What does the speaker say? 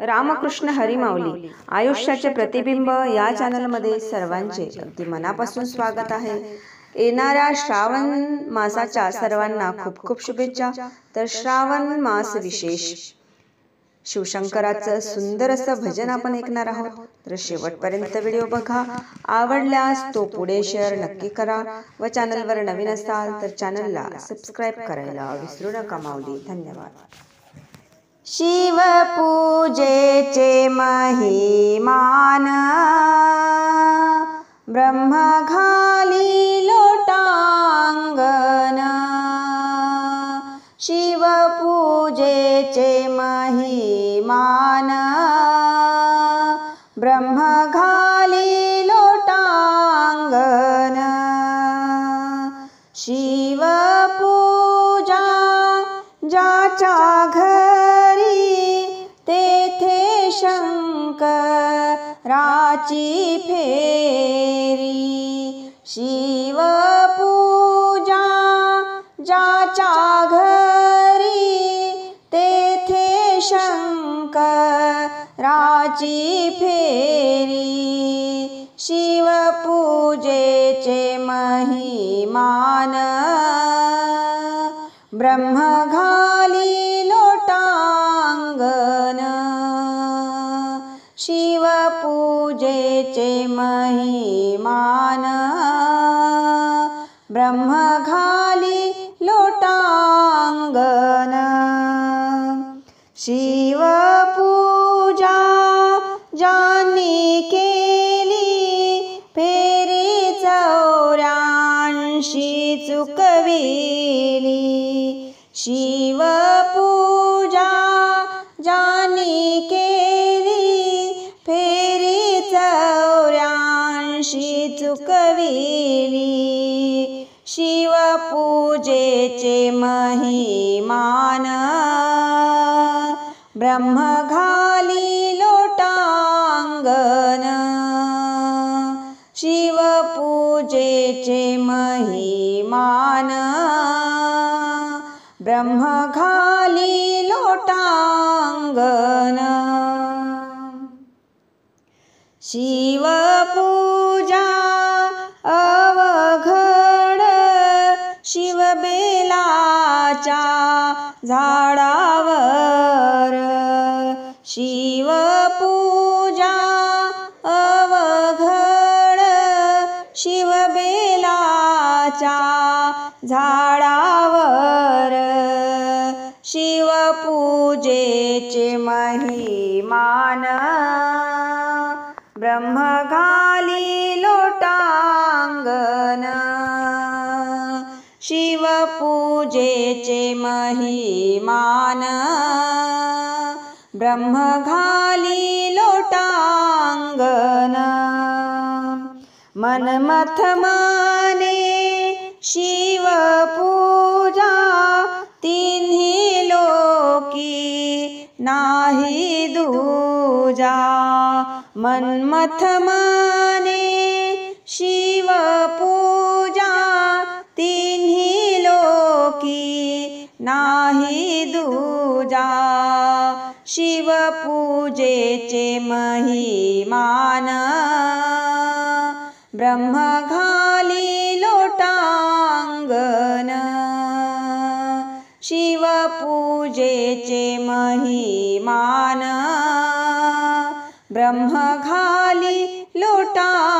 रामकृष्ण हरी माऊली आयुष्याचे प्रतिबिंब या चॅनलमध्ये सर्वांचे अगदी मनापासून स्वागत आहे। येणाऱ्या श्रावण मासाच्या सर्वांना खूप खूप शुभेच्छा। तर श्रावण मास विशेष शिवशंकराचं सुंदर असं भजन आपण ऐकणार आहोत। तर शेवटपर्यंत व्हिडिओ बघा, आवडल्यास तो पुढे शेअर नक्की करा व चॅनलवर नवीन असाल तर चॅनलला सबस्क्राईब करायला विसरू नका माऊली। धन्यवाद। शिवपूजेचे महिमान ब्रह्म घाली लोटांगण। शिवपूजेचे महिमान ब्रह्म घाली लोटांगण। शिवपूजा ज्याच्या तेथे शंकराची फेरी। शिवपूजा ज्याच्या घरी तेथे शंकराची फेरी। शिवपूजेचे महिमान ब्रह्म घाली लोटांगण। शिवपूजेचे महिमान ब्रह्म घाली लोटांगण। शिवपूजा ज्यांनी केली फेरी 84 चुकविली। शिवपूजा ज्यांनी केली फेरी 84 चुकविली। शिवपूजेचे महिमान ब्रह्म घाली लोटांगण। शिवपूजेचे महिमान ब्रह्म घाली लोटांगण। शिवपूजा अवघड शिवबेलाच्या झाडावर। शिवपूजा अवघड शिवबेलाच्या झाडावर। शिवपूजेचे महिमान ब्रह्म घाली लोटांगण। शिवपूजेचे महिमान ब्रह्म घाली लोटांगण। मनमथ माने शिवपूजा तिन्ही लोकी नाही दूजा। मनमथ माने शिवपूजा तिन्ही लोकी नाही दूजा। शिवपूजेचे महिमान ब्रह्म घाली लोटांगण। शिवपूजेचे महिमान ब्रह्म घाली लोटांगण।